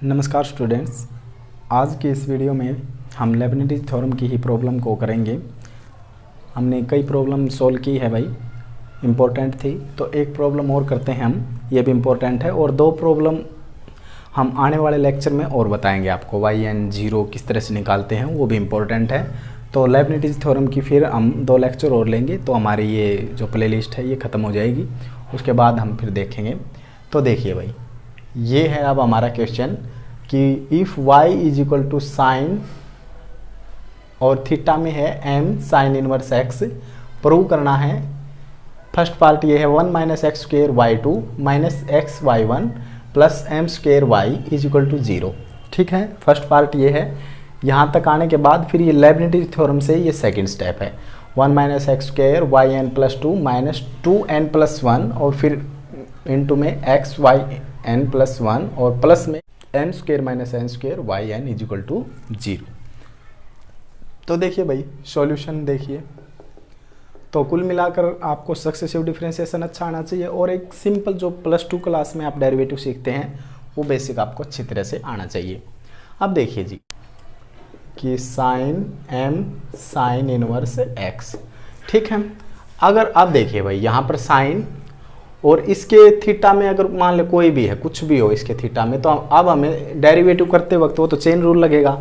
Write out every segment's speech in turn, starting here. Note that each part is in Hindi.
नमस्कार स्टूडेंट्स, आज की इस वीडियो में हम लेबनिज़ थ्योरम की ही प्रॉब्लम को करेंगे। हमने कई प्रॉब्लम सॉल्व की है भाई, इम्पोर्टेंट थी, तो एक प्रॉब्लम और करते हैं हम, ये भी इम्पोर्टेंट है, और दो प्रॉब्लम हम आने वाले लेक्चर में और बताएंगे आपको। y(n)0 किस तरह से निकालते हैं वो भी इम्पोर्टेंट है। तो लेबनिज़ थ्योरम की फिर हम 2 लेक्चर और लेंगे तो हमारी ये जो प्लेलिस्ट है ये ख़त्म हो जाएगी, उसके बाद हम फिर देखेंगे। तो देखिए भाई, ये है अब हमारा क्वेश्चन कि if y is equal to sine और थीटा में है m sine inverse x, prove करना है। फर्स्ट पार्ट ये है 1 minus x square y2 minus x y1 plus m square y is equal to 0। ठीक है, फर्स्ट पार्ट ये है। यहाँ तक आने के बाद फिर ये लेबनिज़ थ्योरम से ये सेकंड स्टेप है, 1 minus x square yn plus 2 minus 2n plus 1 और फिर इनटू में एक्स वाई एन प्लस 1 और प्लस में m square minus n square y n is equal to 0। तो देखिए भाई, सॉल्यूशन देखिए, तो कुल मिलाकर आपको सक्सेसिव डिफरेंशिएशन अच्छा आना चाहिए और एक सिंपल जो +2 क्लास में आप डेरिवेटिव सीखते हैं वो बेसिक आपको अच्छी तरह से आना चाहिए। अब देखिए जी कि sine m sine inverse x, ठीक है। अगर आप देखिए भाई यहाँ पर साइन और इसके थीटा में अगर मान ले कोई भी है, कुछ भी हो इसके थीटा में, तो अब हमें डेरिवेटिव करते वक्त वो तो चेन रूल लगेगा।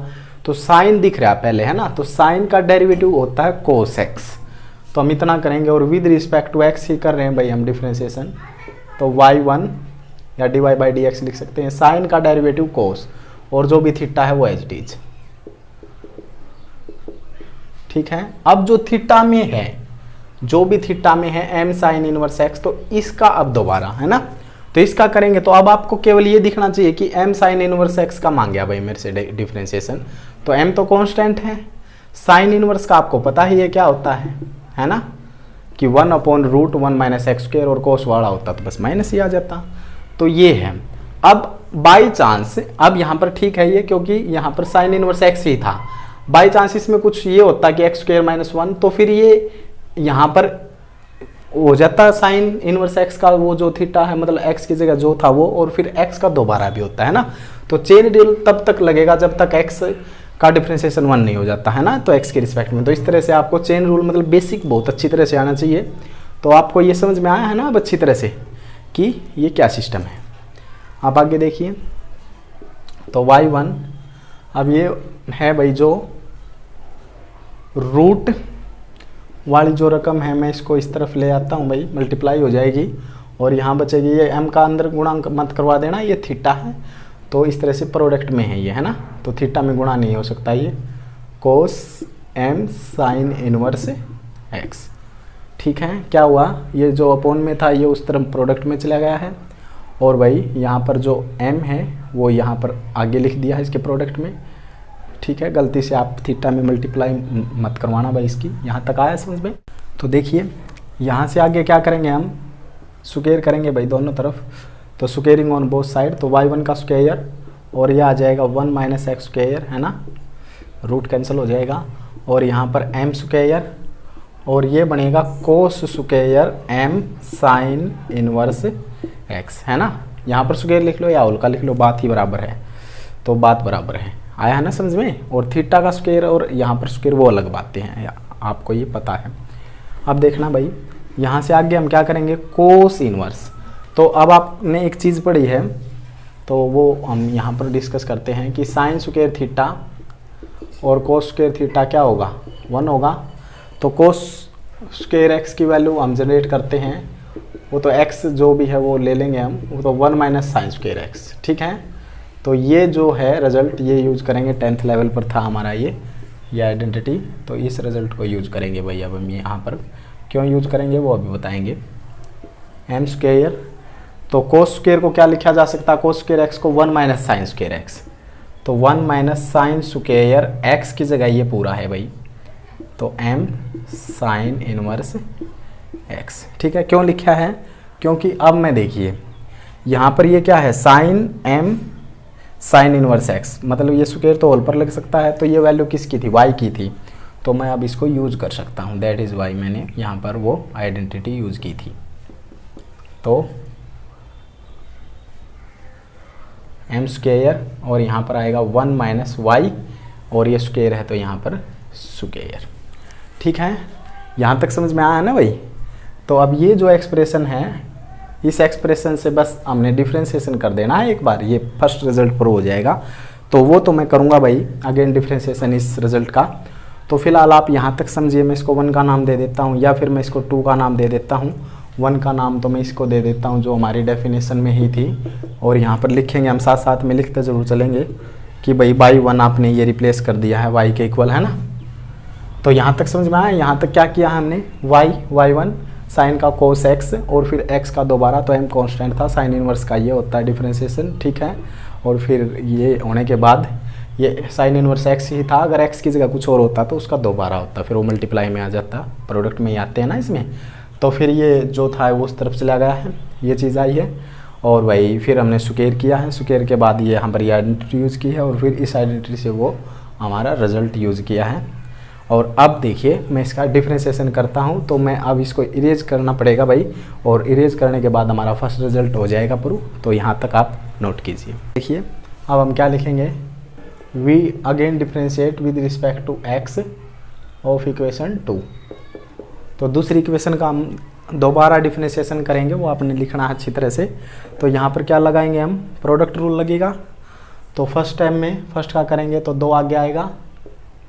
तो साइन दिख रहा है पहले, है ना, तो साइन का डेरिवेटिव होता है कोस एक्स, तो हम इतना करेंगे और विद रिस्पेक्ट टू एक्स ही कर रहे हैं भाई हम डिफ्रेंसिएशन, तो y1 या dy/dx लिख सकते हैं। साइन का डेरिवेटिव कोस और जो भी थीटा है वो एज इट इज, ठीक है। अब जो थीटा में है, जो भी थीटा में है m साइन इनवर्स x, तो इसका अब दोबारा, है ना, तो इसका करेंगे तो अब आपको केवल ये दिखना चाहिए कि m साइन इनवर्स x का मांग गया भाई मेरे से डिफरेंशिएशन, तो m तो कांस्टेंट है, साइन इनवर्स का आपको पता ही है क्या होता है ना, कि 1/√1 माइनस एक्स स्क्वेयर, और कोस वाला होता तो बस माइनस ही आ जाता। तो ये है। अब बाई चांस, अब यहाँ पर ठीक है ये, क्योंकि यहाँ पर साइन इनवर्स x ही था, बाई चांस इसमें कुछ ये होता कि एक्स स्क्वेयर माइनस 1, तो फिर ये यहाँ पर हो जाता साइन इनवर्स x का वो जो थीटा है, मतलब x की जगह जो था वो, और फिर x का दोबारा भी होता है ना। तो चेन रूल तब तक लगेगा जब तक x का डिफरेंशिएशन 1 नहीं हो जाता है ना, तो x के रिस्पेक्ट में। तो इस तरह से आपको चेन रूल मतलब बेसिक बहुत अच्छी तरह से आना चाहिए। तो आपको ये समझ में आया है ना अब अच्छी तरह से कि ये क्या सिस्टम है। आप आगे देखिए, तो y1 अब ये है भाई जो रूट वाली जो रकम है, मैं इसको इस तरफ ले आता हूँ भाई, मल्टीप्लाई हो जाएगी और यहाँ बचेगी, ये m का अंदर गुणा मत करवा देना, ये थीटा है तो इस तरह से प्रोडक्ट में है ये, है ना, तो थीटा में गुणा नहीं हो सकता, ये कोस m साइन इनवर्स x, ठीक है। क्या हुआ, ये जो अपोन में था ये उस तरफ प्रोडक्ट में चला गया है, और भाई यहाँ पर जो m है वो यहाँ पर आगे लिख दिया है इसके प्रोडक्ट में, ठीक है। गलती से आप थीटा में मल्टीप्लाई मत करवाना भाई इसकी। यहाँ तक आया समझ में। तो देखिए यहाँ से आगे क्या करेंगे, हम स्क्वायर करेंगे भाई दोनों तरफ, तो स्क्वेयरिंग ऑन बोथ साइड, तो y1 का स्क्वायर और ये आ जाएगा 1 माइनस एक्स स्क्वायर, है ना, रूट कैंसिल हो जाएगा, और यहाँ पर m स्क्वायर और ये बनेगा cos square m sine inverse x, है ना। यहाँ पर स्क्वायर लिख लो या होल का लिख लो, बात ही बराबर है, तो बात बराबर है, आया है ना समझ में। और थीटा का स्क्वायर और यहाँ पर स्क्वायर वो अलग बातें हैं, आपको ये पता है। अब देखना भाई, यहाँ से आगे हम क्या करेंगे, कोस इनवर्स। तो अब आपने एक चीज़ पढ़ी है तो वो हम यहाँ पर डिस्कस करते हैं कि साइन स्क्वायर थीटा और कोस स्क्वायर थीटा क्या होगा, 1 होगा। तो कोस स्क्वायर एक्स की वैल्यू हम जनरेट करते हैं, वो तो एक्स जो भी है वो ले लेंगे हम, वो तो 1 माइनस साइन स्क्वायर एक्स, ठीक है। तो ये जो है रिजल्ट ये यूज़ करेंगे, 10th लेवल पर था हमारा ये आइडेंटिटी, तो इस रिजल्ट को यूज़ करेंगे भाई। अब हम यहाँ पर क्यों यूज़ करेंगे वो अभी बताएंगे। m स्क्वायर, तो कोस स्क्वायर को क्या लिखा जा सकता है, कोस स्क्वायर एक्स को 1 माइनस साइन स्क्वायर एक्स, तो 1 माइनस साइन स्क्वायर एक्स की जगह ये पूरा है भाई, तो m साइन इनवर्स x, ठीक है। क्यों लिखा है, क्योंकि अब मैं देखिए यहाँ पर ये क्या है, sine m sine inverse x, मतलब ये स्क्वायर तो होल पर लग सकता है, तो ये वैल्यू किसकी थी, y की थी, तो मैं अब इसको यूज़ कर सकता हूँ, दैट इज़ वाई मैंने यहाँ पर वो आइडेंटिटी यूज़ की थी। तो एम स्क्वायर और यहाँ पर आएगा 1 माइनस वाई और ये स्क्वायर है तो यहाँ पर स्क्वायर। ठीक है, यहाँ तक समझ में आया ना भाई। तो अब ये जो एक्सप्रेशन है, इस एक्सप्रेशन से बस हमने डिफ्रेंशिएशन कर देना है एक बार, ये फर्स्ट रिजल्ट प्रूव हो जाएगा। तो वो तो मैं करूँगा भाई अगेन डिफ्रेंशिएशन इस रिजल्ट का। तो फिलहाल आप यहाँ तक समझिए, मैं इसको 1 का नाम दे देता हूँ या फिर मैं इसको 2 का नाम दे देता हूँ। 1 का नाम तो मैं इसको दे देता हूँ जो हमारी डेफिनेशन में ही थी, और यहाँ पर लिखेंगे हम, साथ साथ में लिखते ज़रूर चलेंगे कि भाई बाई 1 आपने ये रिप्लेस कर दिया है y के इक्वल, है ना। तो यहाँ तक समझ में आया। यहाँ तक क्या किया हमने, y1 साइन का कोस x और फिर x का दोबारा, तो m कांस्टेंट था, साइन इनवर्स का ये होता है डिफरेंशिएशन। ठीक है, और फिर ये होने के बाद ये साइन इनवर्स x ही था, अगर x की जगह कुछ और होता तो उसका दोबारा होता, फिर वो मल्टीप्लाई में आ जाता, प्रोडक्ट में ही आते हैं ना इसमें। तो फिर ये जो था वो उस तरफ चला गया है, ये चीज़ आई है। और भाई फिर हमने स्क्वायर किया है, स्क्वायर के बाद ये यहाँ पर ये आइडेंटिटी यूज़ की है और फिर इस आइडेंटिटी से वो हमारा रिजल्ट यूज़ किया है। और अब देखिए मैं इसका डिफ्रेंशिएशन करता हूँ, तो मैं अब इसको इरेज करना पड़ेगा भाई, और इरेज करने के बाद हमारा फर्स्ट रिजल्ट हो जाएगा प्रूव। तो यहाँ तक आप नोट कीजिए। देखिए अब हम क्या लिखेंगे, we again differentiate with respect to x of equation 2। तो दूसरी इक्वेशन का हम दोबारा डिफ्रेंशिएशन करेंगे, वो आपने लिखना है अच्छी तरह से। तो यहाँ पर क्या लगाएंगे हम, प्रोडक्ट रूल लगेगा। तो फर्स्ट टाइम में फर्स्ट का करेंगे तो 2 आगे आएगा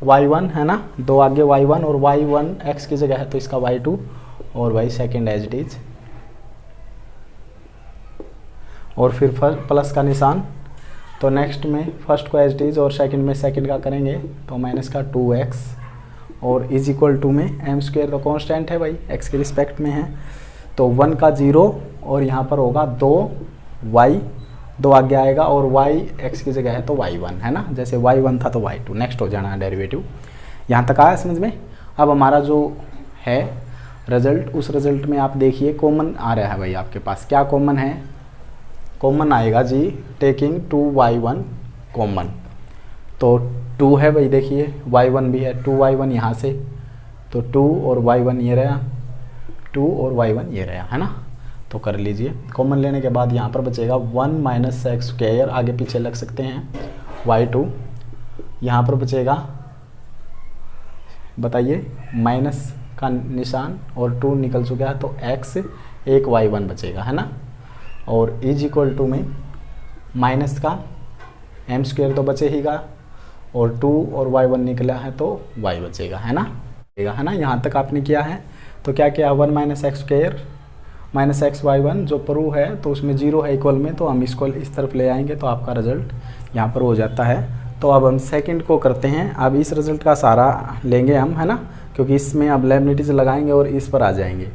y1, है ना, 2 आगे y1 और y1 x की जगह है तो इसका y2 और y second as it is, और फिर फर्स्ट प्लस का निशान। तो नेक्स्ट में फर्स्ट को एज इट इज और सेकेंड में सेकेंड का करेंगे तो माइनस का 2x और इज इक्वल टू में m स्क्वायर तो कांस्टेंट है भाई, x के रिस्पेक्ट में है, तो 1 का 0 और यहाँ पर होगा 2y, 2 आगे आएगा और y x की जगह है तो y1, है ना, जैसे y1 था तो y2, नेक्स्ट हो जाना है डेरिवेटिव। यहाँ तक आया समझ में। अब हमारा जो है रिजल्ट, उस रिजल्ट में आप देखिए कॉमन आ रहा है भाई आपके पास, क्या कॉमन है, कॉमन आएगा जी टेकिंग 2y1 कॉमन, तो 2 है भाई, देखिए y1 भी है, 2y1 यहाँ से, तो 2 और y1 ये रहा, 2 और y1 ये रहा, है ना। तो कर लीजिए, कॉमन लेने के बाद यहाँ पर बचेगा 1 माइनस एक्स स्क्वायर, आगे पीछे लग सकते हैं, y2 यहाँ पर बचेगा, बताइए माइनस का निशान और 2 निकल चुका है तो x, एक y1 बचेगा, है ना। और इज इक्वल टू में माइनस का m स्क्वायर तो बचे ही गा, और 2 और y1 निकला है तो y बचेगा, है ना, यहाँ तक आपने किया है। तो क्या किया, 1 minus x square minus x y1 जो प्रूव है तो उसमें 0 है इक्वल में, तो हम इसको इस तरफ ले आएंगे तो आपका रिजल्ट यहाँ पर हो जाता है। तो अब हम सेकंड को करते हैं, अब इस रिजल्ट का सारा लेंगे हम, है ना, क्योंकि इसमें अब लेबनिटीज लगाएंगे और इस पर आ जाएंगे।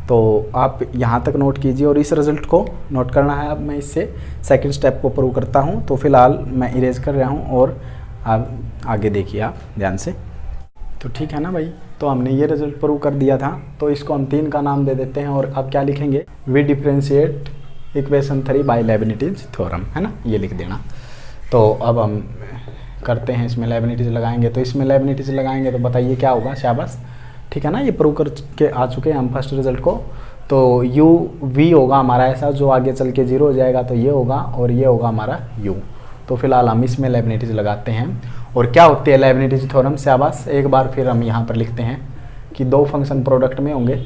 तो आप यहाँ तक नोट कीजिए और इस रिजल्ट को नोट करना है। अब मैं इससे सेकंड स्टेप को प्रूव करता हूँ, तो फिलहाल मैं इरेज कर रहा हूँ और आप आगे देखिए आप ध्यान से। तो ठीक है ना भाई, तो हमने ये रिजल्ट प्रूव कर दिया था, तो इसको हम 3 का नाम दे देते हैं। और अब क्या लिखेंगे, we differentiate equation 3 by Leibnitz theorem, है ना, ये लिख देना। तो अब हम करते हैं, इसमें लेबनिटीज लगाएंगे, तो इसमें लेबनिटीज लगाएंगे तो बताइए क्या होगा, शाबाश, ठीक है ना, ये प्रूव करके आ चुके हैं हम फर्स्ट रिजल्ट को। तो यू वी होगा हमारा ऐसा जो आगे चल के 0 हो जाएगा, तो ये होगा और ये होगा हमारा यू। तो फिलहाल हम इसमें लेबनिटीज लगाते हैं। और क्या होती है लेबनिटीज थ्योरम, शाबाश, एक बार फिर हम यहाँ पर लिखते हैं कि 2 फंक्शन प्रोडक्ट में होंगे,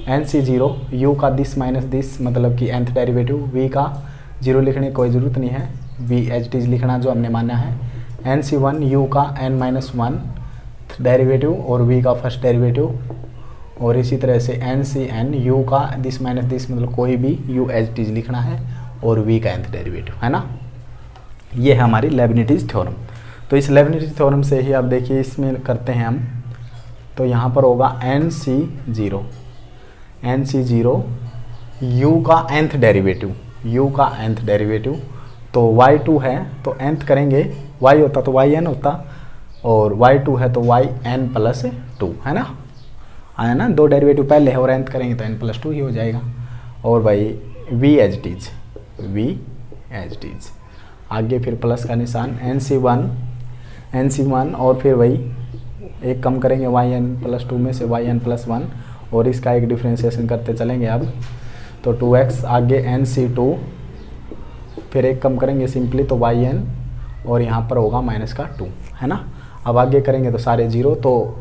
NC0 u का दिस माइनस दिस, मतलब कि nth डेरिवेटिव, v का 0 लिखने की कोई ज़रूरत नहीं है, v एज इट इज लिखना जो हमने माना है, NC1 u का n-1 डेरिवेटिव और v का फर्स्ट डेरिवेटिव, और इसी तरह से NCn u का दिस माइनस दिस, मतलब कोई भी u एज इट इज लिखना है, और v का nth डेरिवेटिव, है ना। ये है हमारी लेबनिटीज थ्योरम। तो इस लेबनिटीज थ्योरम से ही आप देखिए इसमें करते हैं हम, तो यहाँ पर होगा NC0 u का nth डेरिवेटिव, u का nth डेरिवेटिव, तो y2 है तो nth करेंगे, y होता तो yn होता, और y2 है तो yn+2, है ना, आया ना, 2 डेरिवेटिव पहले है और nth करेंगे तो n+2 ही हो जाएगा। और भाई v एज इट इज, आगे फिर प्लस का निशान, NC1 और फिर वही एक कम करेंगे yn+2 में से yn+1, और इसका एक डिफ्रेंशिएशन करते चलेंगे अब, तो 2x, आगे NC2 फिर एक कम करेंगे सिंपली तो वाई एन, और यहाँ पर होगा माइनस का 2, है ना। अब आगे करेंगे तो सारे जीरो, तो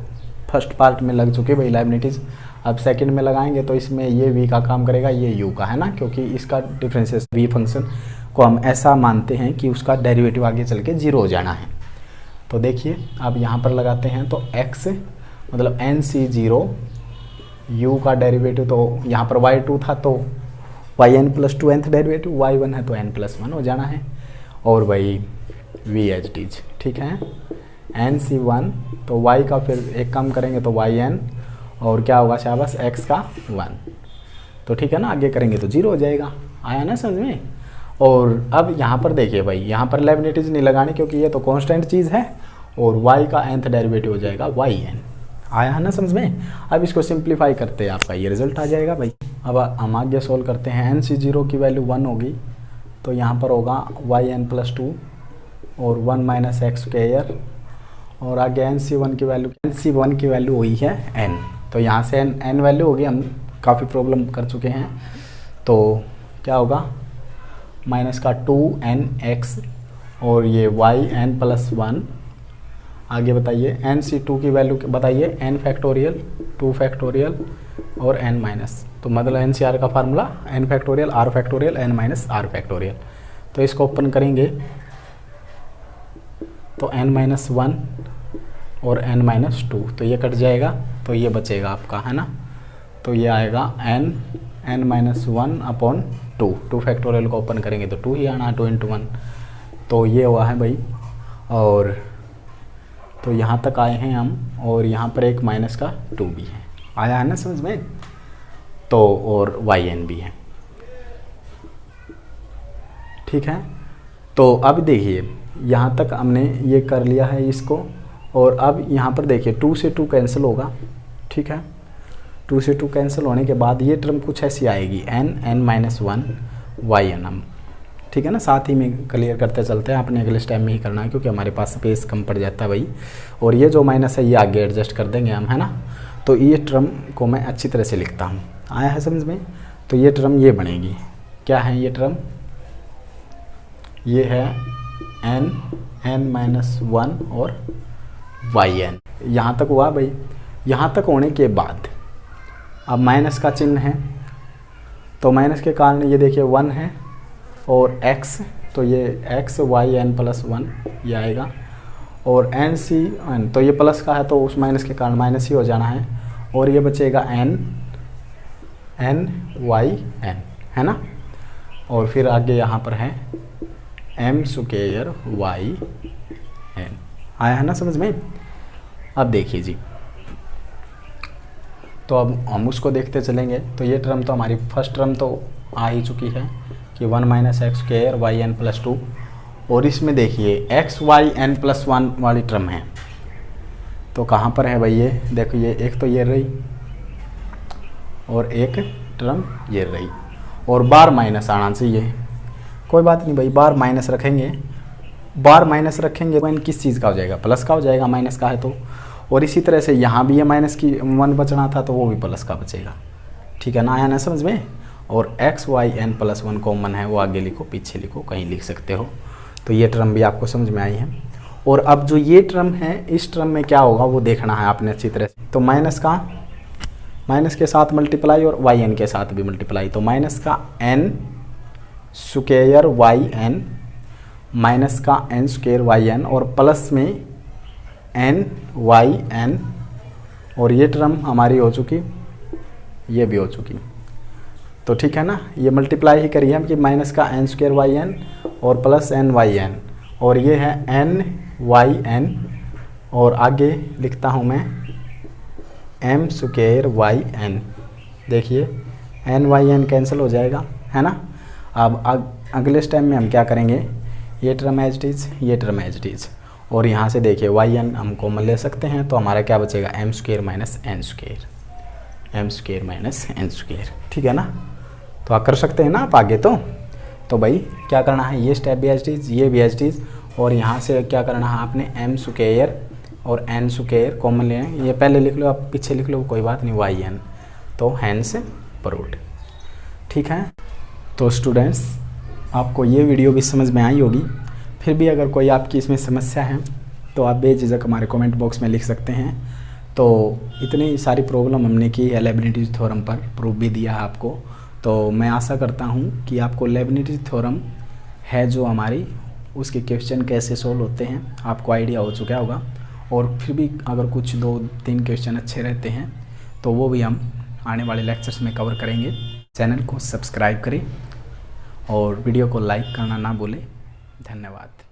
फर्स्ट पार्ट में लग चुके भाई लाइबनिटीज। अब सेकंड में लगाएंगे तो इसमें ये v का काम करेगा, ये u का, है ना, क्योंकि इसका डिफरेंशियल v फंक्शन को हम ऐसा मानते हैं कि उसका डेरिवेटिव आगे चल के जीरो हो जाना है। तो देखिए अब यहाँ पर लगाते हैं तो x मतलब nc0, u का डेरिवेटिव तो यहाँ पर y2 था तो yn+2 nth डेरिवेटिव, y1 है तो n+1 हो जाना है, और भाई v एच टीज, ठीक है। nc1 तो y का फिर एक कम करेंगे तो yn, और क्या होगा शाबाश x का 1, तो ठीक है ना। आगे करेंगे तो जीरो हो जाएगा, आया ना समझ में। और अब यहाँ पर देखिए भाई, यहाँ पर लेबनिटीज नहीं लगानी क्योंकि ये तो कांस्टेंट चीज़ है, और y का nth डेरिवेटिव हो जाएगा yn, आया है ना समझ में। अब इसको सिंप्लीफाई करते हैं, आपका ये रिजल्ट आ जाएगा भाई। अब हम आगे सोल्व करते हैं। nc0 की वैल्यू 1 होगी तो यहाँ पर होगा yn+2 और 1 - x², और आगे nc1 की वैल्यू हुई है n, तो यहाँ से n वैल्यू होगी, हम काफ़ी प्रॉब्लम कर चुके हैं, तो क्या होगा -2nx, और ये yn+1। आगे बताइए nc2 की वैल्यू बताइए, n फैक्टोरियल 2 फैक्टोरियल और n-, तो मतलब NCR का formula n factorial r factorial n - r factorial. तो इसको ओपन करेंगे तो n-1 और n-2, तो ये कट जाएगा, तो ये बचेगा आपका, है ना। तो ये आएगा n-1/2, 2 फैक्टोरियल को ओपन करेंगे तो 2 ही आना, 2 × 1, तो ये हुआ है भाई। और तो यहाँ तक आए हैं हम, और यहाँ पर एक -2 भी है, आया है ना समझ में। तो और yn भी है, ठीक है। तो अब देखिए यहाँ तक हमने ये कर लिया है इसको, और अब यहाँ पर देखिए 2 से 2 कैंसिल होगा, ठीक है। 2 से 2 कैंसिल होने के बाद ये टर्म कुछ ऐसी आएगी n-1 yn, हम ठीक है ना। साथ ही में क्लियर करते चलते हैं, आपने अगले स्टेप में ही करना है क्योंकि हमारे पास स्पेस कम पड़ जाता है भाई। और ये जो माइनस है ये आगे एडजस्ट कर देंगे हम, है ना। तो ये टर्म को मैं अच्छी तरह से लिखता हूँ, आया है समझ में। तो ये टर्म ये बनेगी, क्या है ये टर्म, ये है n-1 और yn। यहाँ तक हुआ भाई। यहाँ तक होने के बाद अब माइनस का चिन्ह है, तो माइनस के कारण ये देखिए 1 है, और x तो ये x yn+1 ये आएगा, और nc तो ये प्लस का है तो उस माइनस के कारण माइनस ही हो जाना है, और ये बचेगा n yn, है ना। और फिर आगे यहाँ पर है m² yn, आया है ना समझ में। अब देखिए जी, तो अब हम उसको देखते चलेंगे। तो ये टर्म तो हमारी फर्स्ट टर्म तो आ ही चुकी है कि 1 - x² yn+2, और इसमें देखिए xyn+1 वाली टर्म है, तो कहाँ पर है भाई ये देखिए, एक तो ये रही और एक टर्म ये रही, और बार माइनस आना चाहिए, कोई बात नहीं भाई, बार माइनस रखेंगे, बार माइनस रखेंगे तो किस चीज़ का हो जाएगा, प्लस का हो जाएगा, माइनस का है तो। और इसी तरह से यहाँ भी ये माइनस की 1 बचना था तो वो भी प्लस का बचेगा, ठीक है ना, आया ना समझ में। और xyn+1 कॉमन है, वो आगे लिखो पीछे लिखो कहीं लिख सकते हो। तो ये टर्म भी आपको समझ में आई है। और अब जो ये टर्म है, इस टर्म में क्या होगा वो देखना है आपने अच्छी तरह से। तो माइनस के साथ मल्टीप्लाई और yn के साथ भी मल्टीप्लाई, तो माइनस का n² yn माइनस का n² yn और प्लस में n/yn, और ये टर्म हमारी हो चुकी, ये भी हो चुकी, तो ठीक है ना। ये मल्टीप्लाई ही करिए हम कि माइनस का n² yn और प्लस n/yn, और ये है n/yn, और आगे लिखता हूँ मैं m² yn। देखिए n/yn कैंसिल हो जाएगा, है ना। अब अगले स्टेप में हम क्या करेंगे, ये टर्म एज इट इज़, ये टर्म एज इट इज़, और यहाँ से देखिए yn हम कॉमन ले सकते हैं, तो हमारा क्या बचेगा m² - n², ठीक है ना। तो आप कर सकते हैं ना आप आगे। तो भाई क्या करना है, ये स्टेप भी एज इट इज़, ये भी एज इट इज़, और यहाँ से क्या करना है आपने m² और n² कॉमन लेना है। ये पहले लिख लो, आप पीछे लिख लो, कोई बात नहीं, yn, तो हैंस प्रूव्ड, ठीक है। तो स्टूडेंट्स आपको ये वीडियो भी समझ में आई होगी। फिर भी अगर कोई आपकी इसमें समस्या है तो आप बेझिझक हमारे कमेंट बॉक्स में लिख सकते हैं। तो इतनी सारी प्रॉब्लम हमने की है लेibniz थ्योरम पर, प्रूफ भी दिया है आपको। तो मैं आशा करता हूँ कि आपको लेibniz थ्योरम है जो हमारी, उसके क्वेश्चन कैसे सोल्व होते हैं आपको आइडिया हो चुका होगा। और फिर भी अगर कुछ 2-3 क्वेश्चन अच्छे रहते हैं तो वो भी हम आने वाले लेक्चर्स में कवर करेंगे। चैनल को सब्सक्राइब करें और वीडियो को लाइक करना ना भूलें। धन्यवाद।